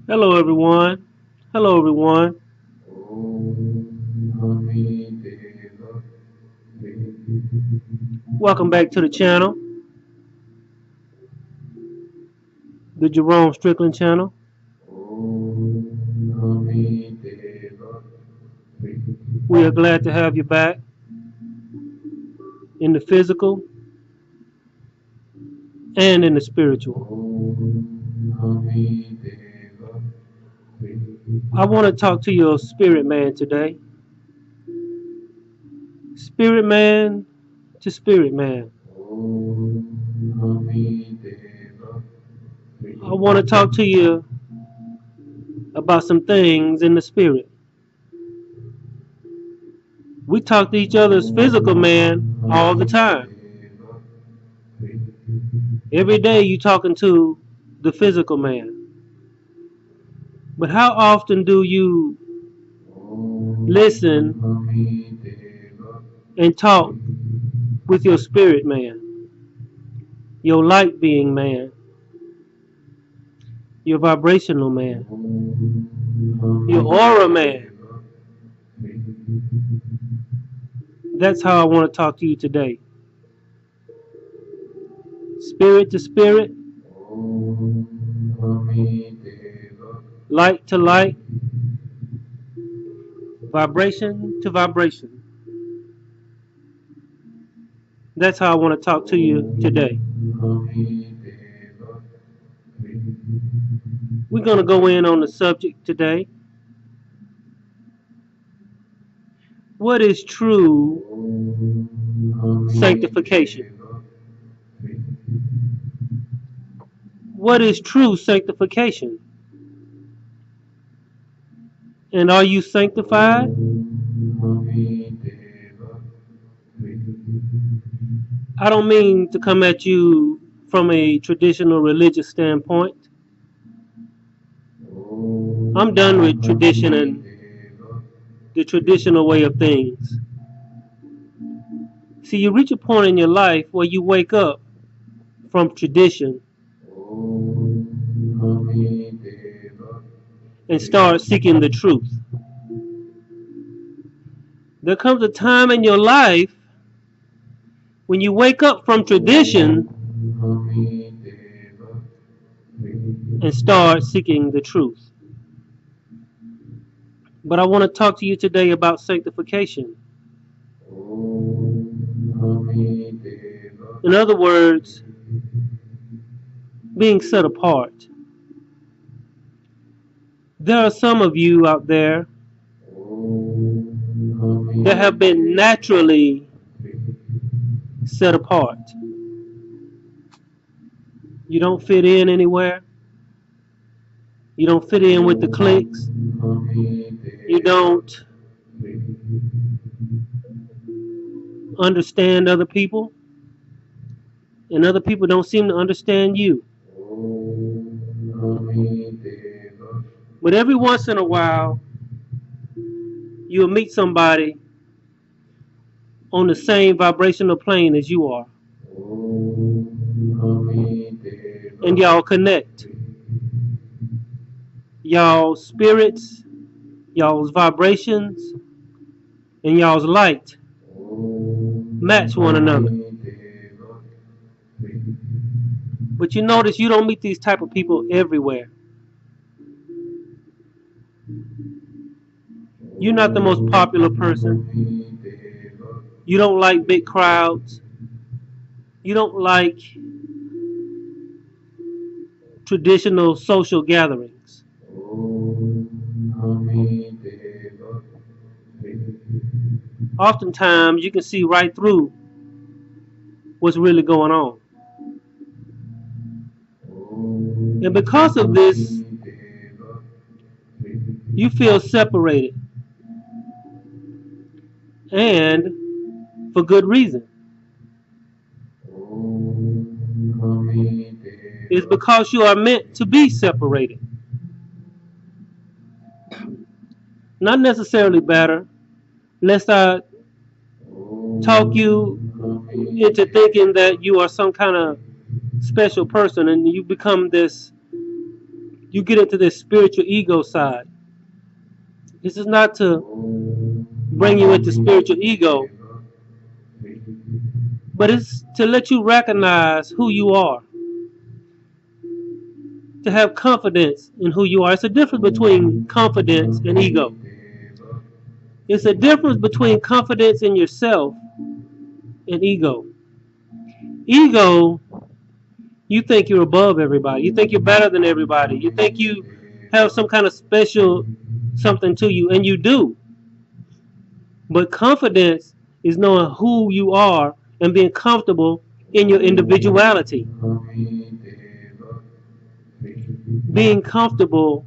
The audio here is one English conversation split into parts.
Hello, everyone. Hello, everyone. Welcome back to the channel, the Jerome Strickland channel. We are glad to have you back in the physical and in the spiritual. I want to talk to your spirit man today. Spirit man to spirit man. I want to talk to you about some things in the spirit. We talk to each other's physical man all the time. Every day you talking to the physical man. But how often do you listen and talk with your spirit man, your light being man, your vibrational man, your aura man? That's how I want to talk to you today. Spirit to spirit, light to light, vibration to vibration. That's how I want to talk to you today. We're going to go in on the subject today. What is true sanctification? What is true sanctification? And are you sanctified? I don't mean to come at you from a traditional religious standpoint. I'm done with tradition and the traditional way of things. See, you reach a point in your life where you wake up from tradition and start seeking the truth. There comes a time in your life when you wake up from tradition and start seeking the truth. But I want to talk to you today about sanctification. In other words, being set apart. There are some of you out there that have been naturally set apart. You don't fit in anywhere. You don't fit in with the cliques. You don't understand other people. And other people don't seem to understand you. But every once in a while, you'll meet somebody on the same vibrational plane as you are. And y'all connect. Y'all's spirits, y'all's vibrations, and y'all's light match one another. But you notice you don't meet these type of people everywhere. You're not the most popular person. You don't like big crowds. You don't like traditional social gatherings. Oftentimes you can see right through what's really going on. And because of this, you feel separated. And for good reason. It's because you are meant to be separated. Not necessarily better, lest I talk you into thinking that you are some kind of special person and you you get into this spiritual ego side. This is not to bring you into spiritual ego, but it's to let you recognize who you are, to have confidence in who you are. It's a difference between confidence and ego. It's a difference between confidence in yourself and ego. Ego, you think you're above everybody. You think you're better than everybody. You think you have some kind of special something to you, and you do. But confidence is knowing who you are and being comfortable in your individuality. Being comfortable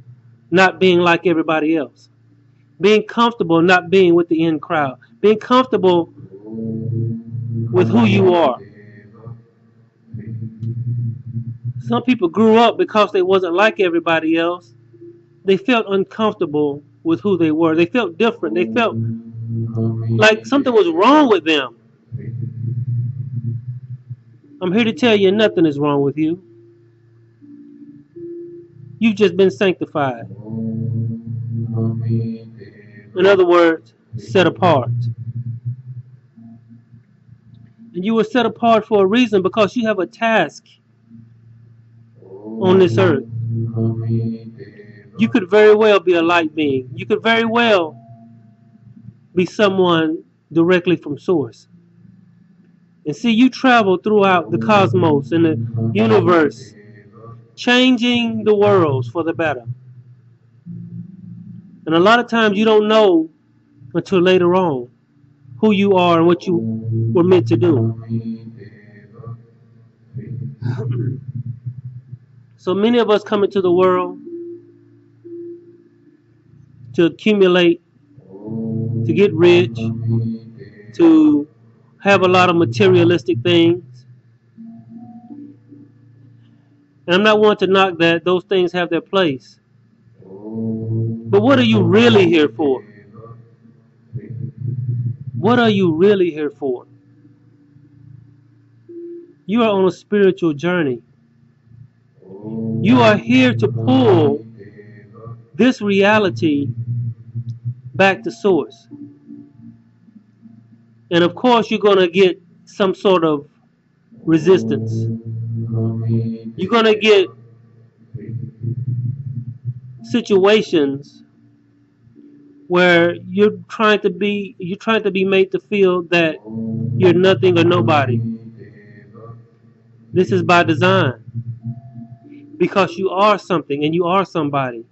not being like everybody else. Being comfortable not being with the in crowd. Being comfortable with who you are. Some people grew up because they wasn't like everybody else. They felt uncomfortable with who they were. They felt different. They felt like something was wrong with them. I'm here to tell you nothing is wrong with you. You've just been sanctified. In other words, set apart. And you were set apart for a reason, because you have a task on this earth. You could very well be a light being. You could very well be someone directly from source. And see, you travel throughout the cosmos and the universe, changing the worlds for the better. And a lot of times you don't know until later on who you are and what you were meant to do. So many of us come into the world to accumulate, to get rich, to have a lot of materialistic things. And I'm not one to knock that. Those things have their place. But what are you really here for? What are you really here for? You are on a spiritual journey. You are here to pull this reality back to source. And of course, you're going to get some sort of resistance. You're going to get situations where you're trying to be made to feel that you're nothing or nobody. This is by design, because you are something and you are somebody.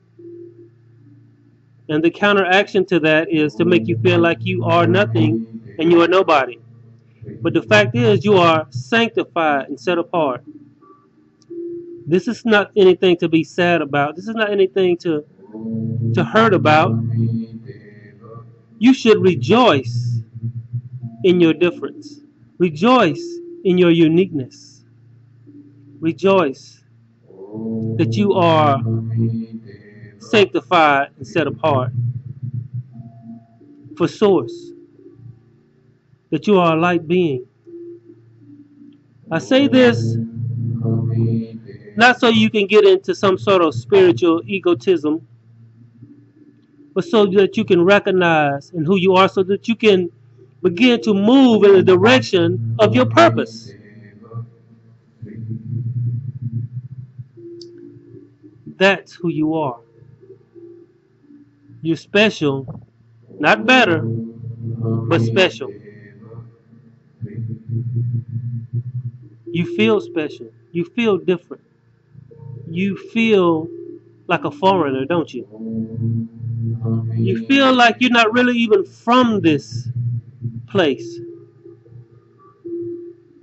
And the counteraction to that is to make you feel like you are nothing and you are nobody. But the fact is, you are sanctified and set apart. This is not anything to be sad about. This is not anything to hurt about. You should rejoice in your difference. Rejoice in your uniqueness. Rejoice that you are sanctified and set apart for source. That you are a light being. I say this not so you can get into some sort of spiritual egotism, but so that you can recognize in who you are, so that you can begin to move in the direction of your purpose. That's who you are. You're special, not better, but special. You feel special. You feel different. You feel like a foreigner, don't you? You feel like you're not really even from this place.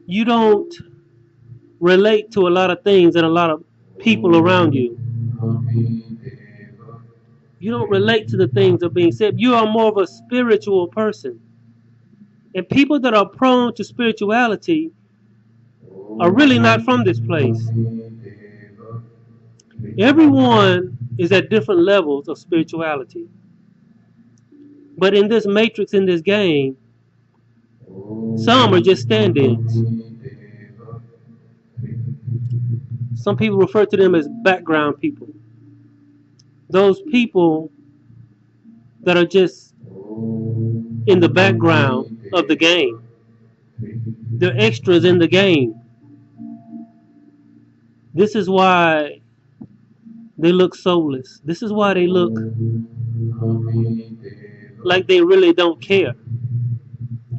You don't relate to a lot of things and a lot of people around you. You don't relate to the things that are being said. You are more of a spiritual person. And people that are prone to spirituality are really not from this place. Everyone is at different levels of spirituality. But in this matrix, in this game, some are just stand-ins. Some people refer to them as background people. those people that are just in the background of the game. They're extras in the game. This is why they look soulless. This is why they look like they really don't care.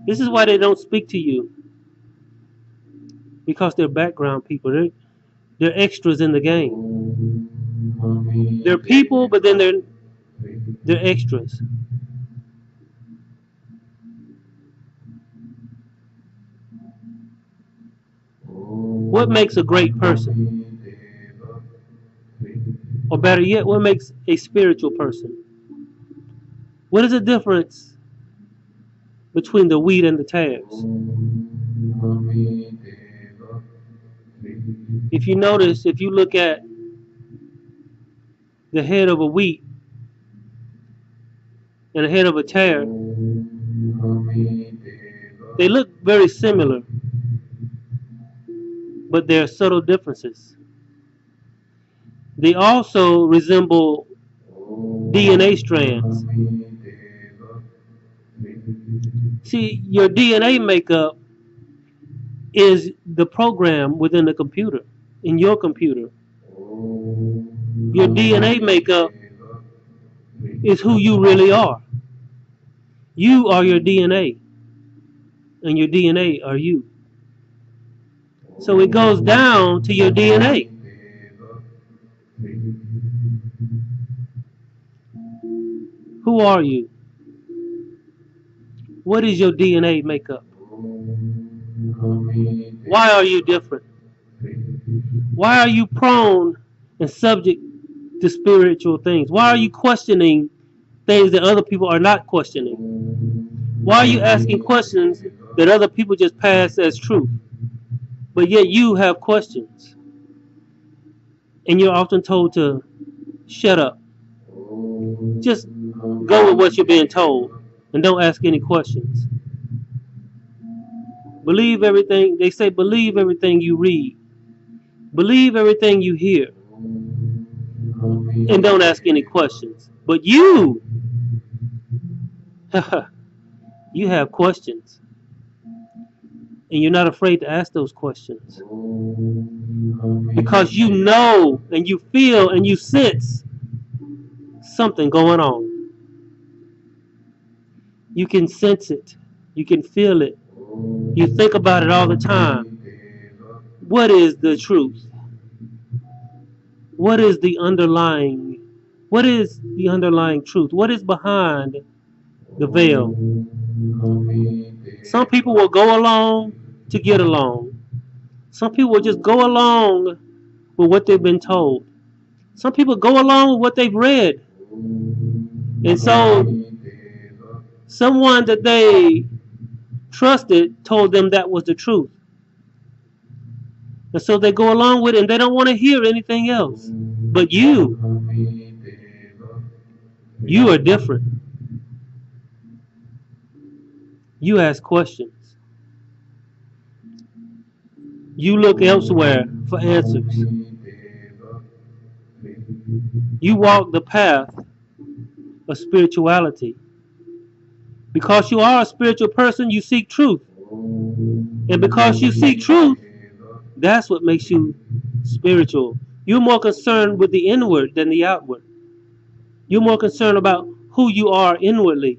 This is why they don't speak to you. Because they're background people. They're extras in the game. They're people, but then they're extras. What makes a great person? Or better yet, what makes a spiritual person? What is the difference between the wheat and the tares? If you notice, if you look at the head of a wheat and the head of a tare, they look very similar, but there are subtle differences. They also resemble DNA strands. See, your DNA makeup is the program within the computer, in your computer. Your DNA makeup is who you really are. You are your DNA, and your DNA are you. So it goes down to your DNA. Who are you? What is your DNA makeup? Why are you different? Why are you prone and subject to spiritual things? Why are you questioning things that other people are not questioning? Why are you asking questions that other people just pass as truth? But yet you have questions. And you're often told to shut up. Just go with what you're being told and don't ask any questions. Believe everything. They say believe everything you read. Believe everything you hear. And don't ask any questions. But you have questions. And you're not afraid to ask those questions. Because you know and you feel and you sense something going on. You can sense it. You can feel it. You think about it all the time. What is the truth? What is the underlying truth? What is behind the veil? Some people will go along to get along. Some people will just go along with what they've been told. Some people go along with what they've read. And so someone that they trusted told them that was the truth. And so they go along with it and they don't want to hear anything else. But you are different. You ask questions. You look elsewhere for answers. You walk the path of spirituality. Because you are a spiritual person, you seek truth. And because you seek truth, that's what makes you spiritual. You're more concerned with the inward than the outward. You're more concerned about who you are inwardly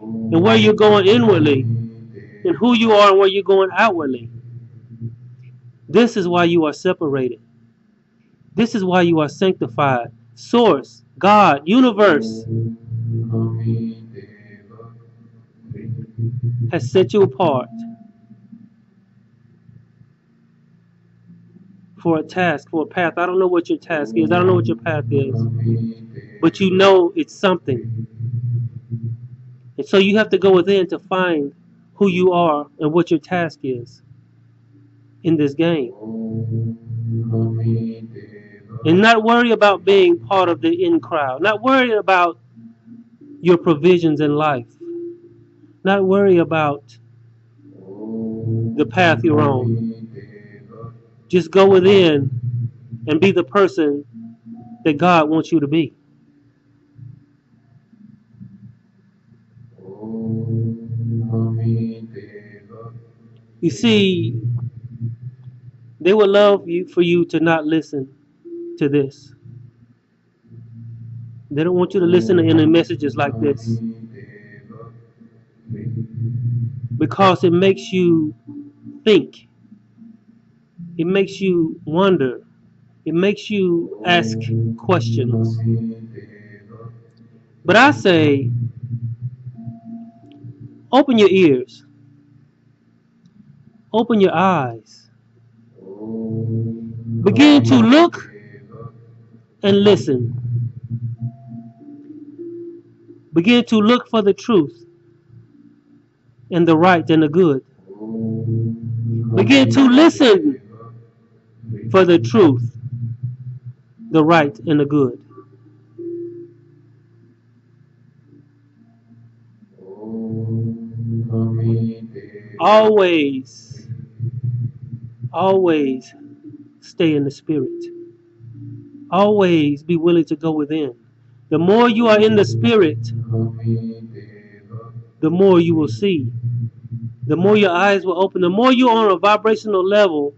and where you're going inwardly and who you are and where you're going outwardly. This is why you are separated. This is why you are sanctified. Source, God, universe has set you apart for a task, for a path. I don't know what your task is. I don't know what your path is. But you know it's something. And so you have to go within to find who you are and what your task is in this game. And not worry about being part of the in crowd. Not worry about your provisions in life. Not worry about the path you're on. Just go within and be the person that God wants you to be. You see, they would love for you to not listen to this. They don't want you to listen to any messages like this because it makes you think. It makes you wonder. It makes you ask questions. But I say, open your ears. Open your eyes. Begin to look and listen. Begin to look for the truth and the right and the good. Begin to listen for the truth, the right, and the good. Always, always stay in the spirit. Always be willing to go within. The more you are in the spirit, the more you will see. The more your eyes will open, the more you're on a vibrational level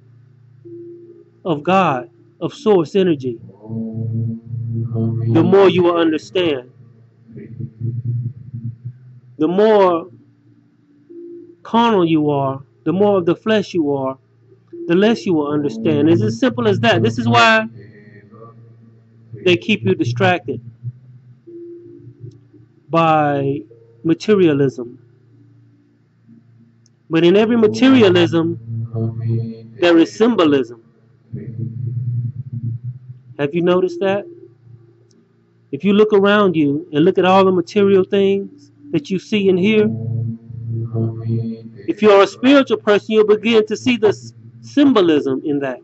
of God, of source energy, the more you will understand. The more carnal you are, the more of the flesh you are, the less you will understand. It's as simple as that. This is why they keep you distracted by materialism. But in every materialism, there is symbolism. Have you noticed that? If you look around you and look at all the material things that you see and hear, if you're a spiritual person, you'll begin to see the symbolism in that.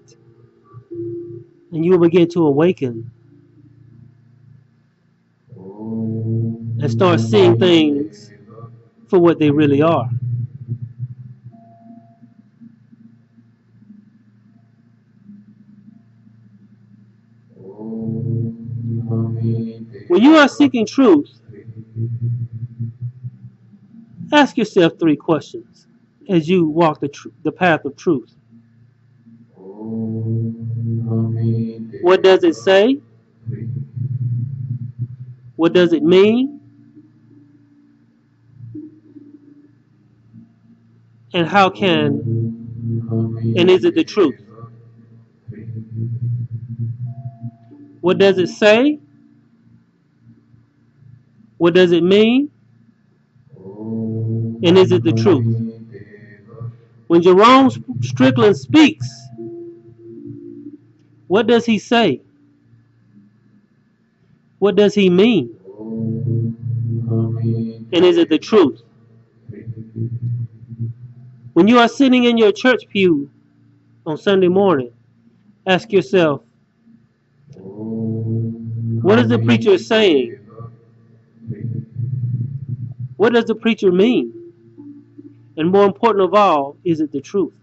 And you will begin to awaken and start seeing things for what they really are. When you are seeking truth, ask yourself 3 questions as you walk the path of truth. What does it say? What does it mean? And how can, and is it the truth? What does it say? What does it mean? And is it the truth? When Jerome Strickland speaks, what does he say? What does he mean? And is it the truth? When you are sitting in your church pew on Sunday morning, ask yourself, what is the preacher saying? What does the preacher mean? And more important of all, is it the truth?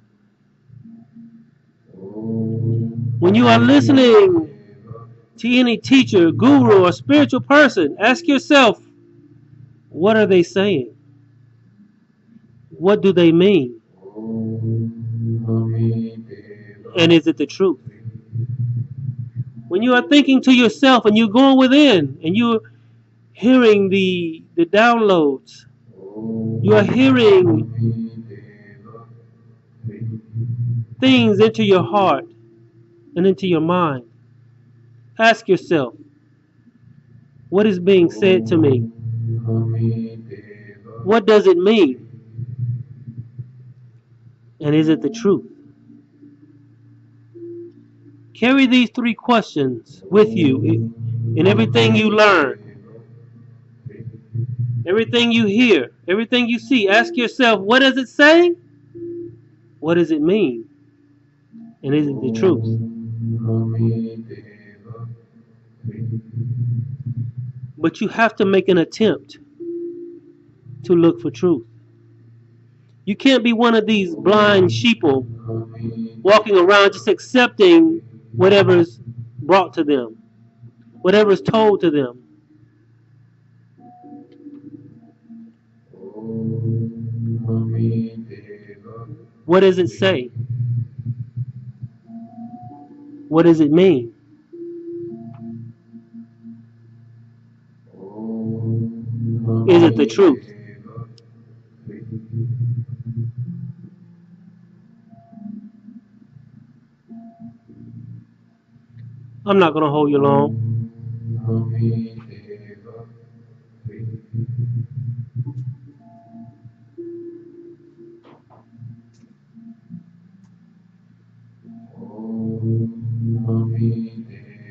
When you are listening to any teacher, guru, or spiritual person, ask yourself, what are they saying? What do they mean? And is it the truth? When you are thinking to yourself and you're going within and you're hearing the downloads, you are hearing things into your heart and into your mind. Ask yourself, what is being said to me? What does it mean? And is it the truth? Carry these 3 questions with you in everything you learn, everything you hear, everything you see. Ask yourself, what does it say? What does it mean? And is it the truth? But you have to make an attempt to look for truth. You can't be one of these blind sheeple walking around just accepting whatever's brought to them, whatever's told to them. What does it say? What does it mean? Is it the truth? I'm not going to hold you long.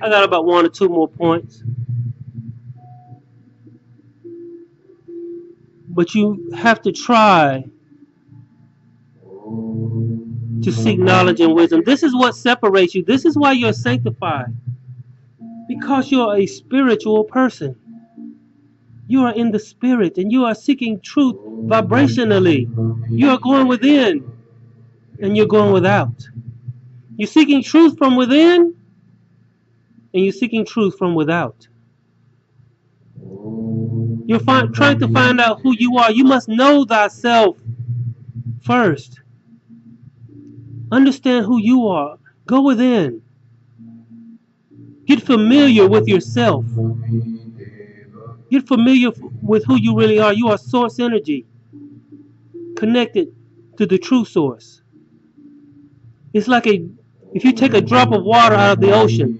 I got about 1 or 2 more points. But you have to try to seek knowledge and wisdom. This is what separates you. This is why you're sanctified. Because you're a spiritual person. You are in the spirit and you are seeking truth vibrationally. You are going within and you're going without. You're seeking truth from within and you're seeking truth from without. You're trying to find out who you are. You must know thyself first. Understand who you are. Go within. Get familiar with yourself. Get familiar with who you really are. You are source energy, connected to the true source. It's like if you take a drop of water out of the ocean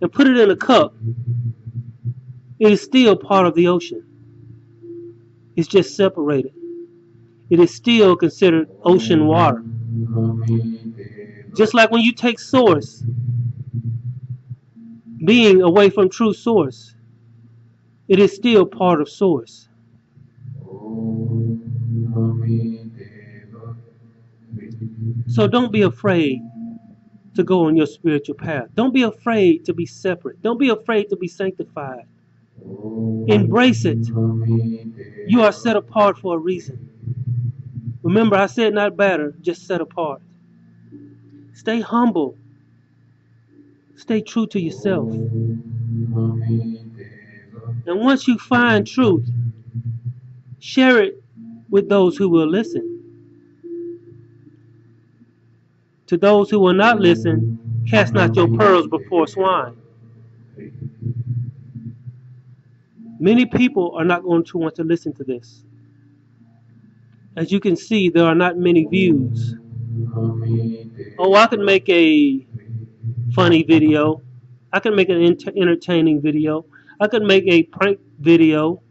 and put it in a cup, it is still part of the ocean. It's just separated. It is still considered ocean water. Just like when you take source, being away from true source, it is still part of source. So don't be afraid to go on your spiritual path. Don't be afraid to be separate. Don't be afraid to be sanctified. Embrace it. You are set apart for a reason. Remember, I said not better, just set apart. Stay humble. Stay true to yourself. And once you find truth, share it with those who will listen. To those who will not listen, cast not your pearls before swine. Many people are not going to want to listen to this. As you can see, there are not many views. Oh, I could make a funny video. I could make an entertaining video. I could make a prank video.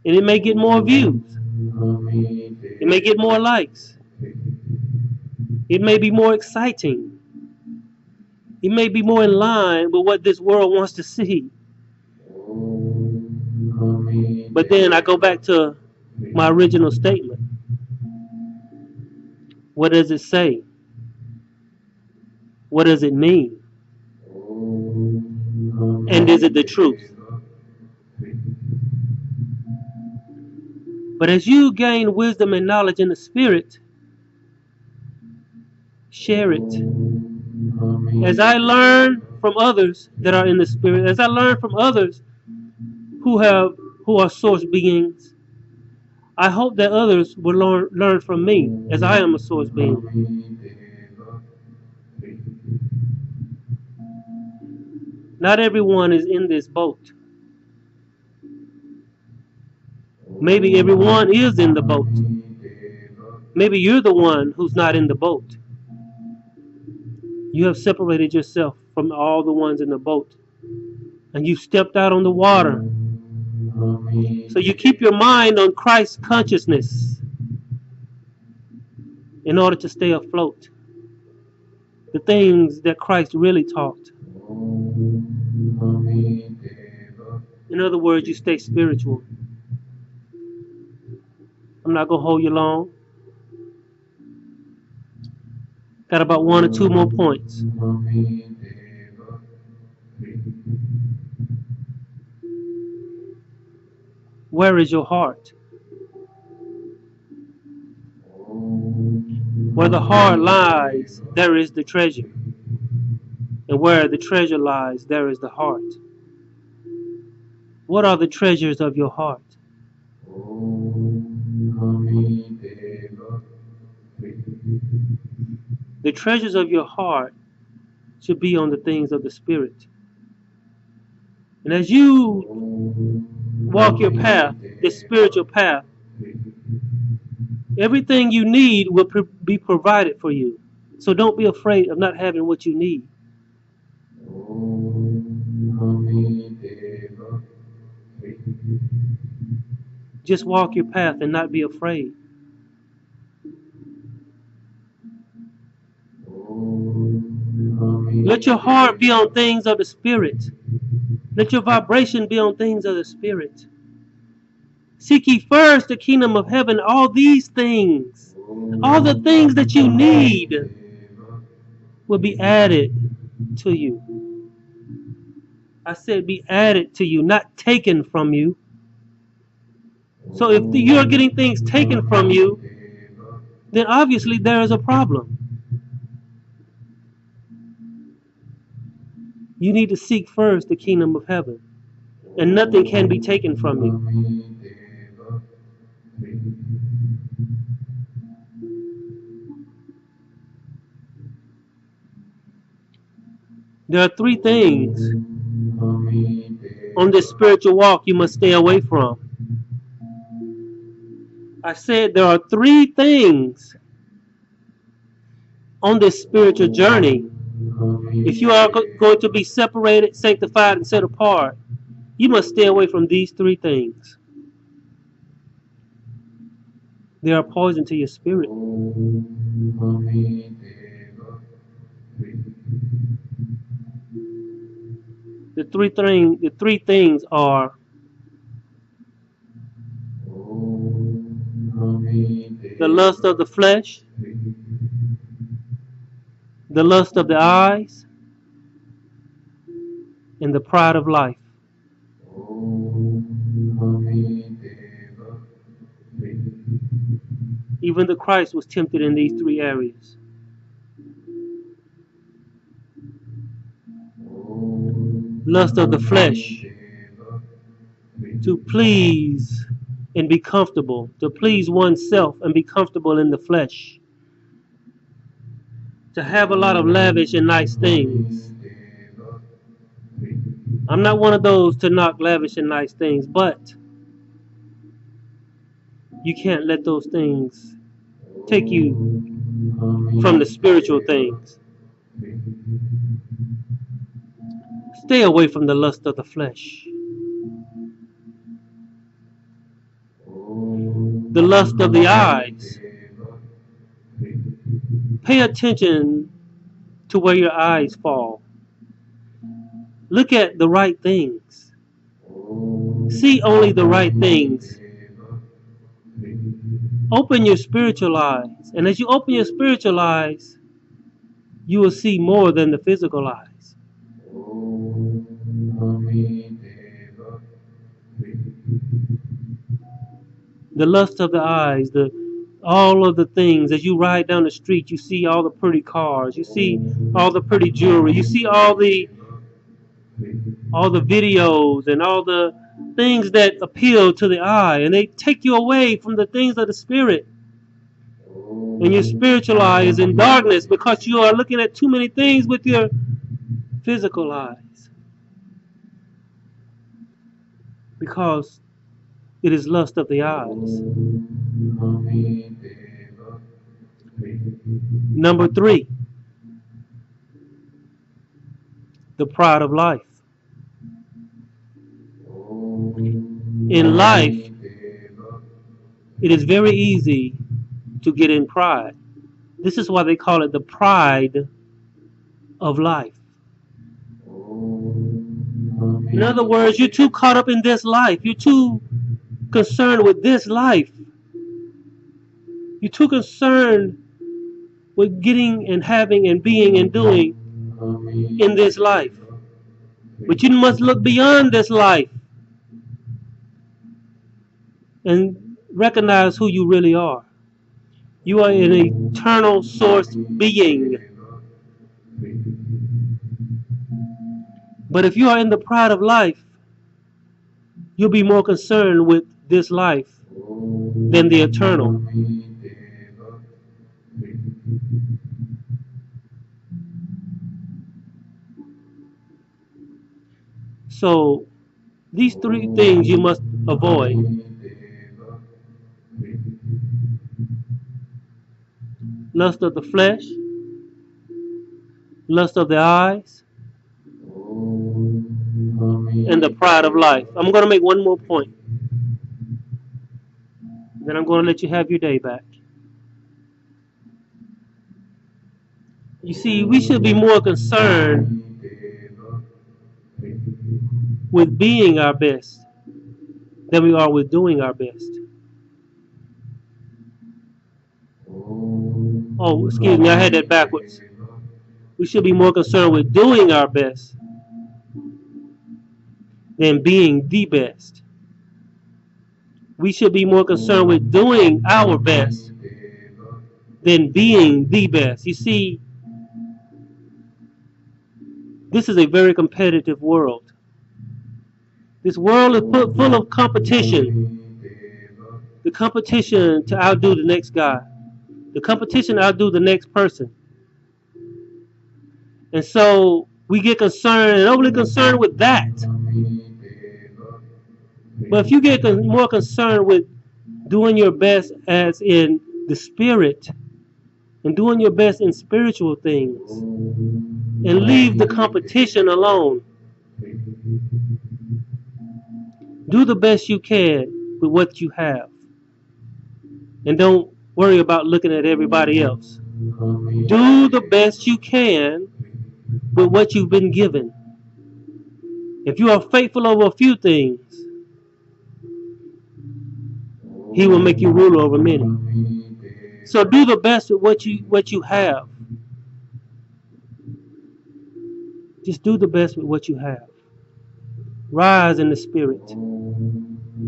And it may get more views. It may get more likes. It may be more exciting. It may be more in line with what this world wants to see. But then I go back to my original statement. What does it say? What does it mean? And is it the truth? But as you gain wisdom and knowledge in the spirit, share it. As I learn from others that are in the spirit, as I learn from others who are source beings, I hope that others will learn from me, as I am a source being. Not everyone is in this boat. Maybe everyone is in the boat. Maybe you're the one who's not in the boat. You have separated yourself from all the ones in the boat. And you stepped out on the water. So you keep your mind on Christ's consciousness in order to stay afloat. The things that Christ really taught. In other words, you stay spiritual. I'm not going to hold you long. Got about 1 or 2 more points. Where is your heart? Where the heart lies, there is the treasure. And where the treasure lies, there is the heart. What are the treasures of your heart? The treasures of your heart should be on the things of the Spirit. And as you walk your path, this spiritual path, everything you need will be provided for you. So don't be afraid of not having what you need. Just walk your path and not be afraid. Let your heart be on things of the Spirit. Let your vibration be on things of the Spirit. Seek ye first the kingdom of heaven. All these things, all the things that you need will be added to you. I said be added to you, not taken from you. So if you're getting things taken from you, then obviously there is a problem. You need to seek first the kingdom of heaven, and nothing can be taken from you. There are three things on this spiritual walk you must stay away from. I said there are three things on this spiritual journey. If you are going to be separated, sanctified, and set apart, you must stay away from these three things. They are poison to your spirit. The three things are the lust of the flesh, the lust of the eyes, and the pride of life. Even the Christ was tempted in these three areas. Lust of the flesh, to please and be comfortable, to please oneself and be comfortable in the flesh, to have a lot of lavish and nice things. I'm not one of those to knock lavish and nice things, but you can't let those things take you from the spiritual things. Stay away from the lust of the flesh. The lust of the eyes. Pay attention to where your eyes fall. Look at the right things. See only the right things. Open your spiritual eyes. And as you open your spiritual eyes, you will see more than the physical eyes. The lust of the eyes, all of the things. As you ride down the street, you see all the pretty cars, you see all the pretty jewelry, you see all the videos and all the things that appeal to the eye, and they take you away from the things of the spirit. And your spiritual eye is in darkness because you are looking at too many things with your physical eyes, because it is lust of the eyes. Number 3, the pride of life. In life, it is very easy to get in pride. This is why they call it the pride of life. In other words, you're too caught up in this life. You're too concerned with this life. You're too concerned with getting and having and being and doing in this life. But you must look beyond this life and recognize who you really are. You are an eternal source being. But if you are in the pride of life, you'll be more concerned with this life than the eternal. So these three things you must avoid. Lust of the flesh, lust of the eyes, and the pride of life. I'm going to make one more point. Then I'm going to let you have your day back. You see, we should be more concerned with being our best than we are with doing our best. Oh, excuse me, I had that backwards. We should be more concerned with doing our best than being the best. We should be more concerned with doing our best than being the best. You see, this is a very competitive world. This world is full of competition. The competition to outdo the next guy. The competition to outdo the next person. And so we get concerned and overly concerned with that. But if you get more concerned with doing your best as in the spirit and doing your best in spiritual things and leave the competition alone, do the best you can with what you have and don't worry about looking at everybody else. Do the best you can with what you've been given. If you are faithful over a few things, He will make you ruler over many. So do the best with what you have. Just do the best with what you have. Rise in the spirit.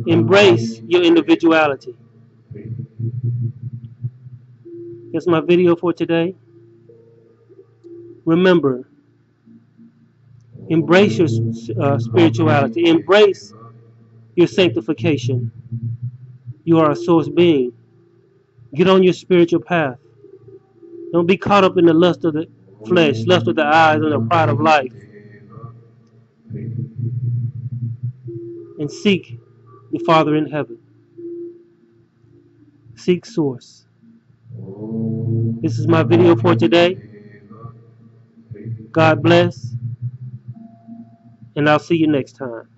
Embrace your individuality. That's my video for today. Remember, embrace your spirituality. Embrace your sanctification. You are a source being. Get on your spiritual path. Don't be caught up in the lust of the flesh, lust of the eyes, and the pride of life. And seek the Father in heaven. Seek source. This is my video for today. God bless. And I'll see you next time.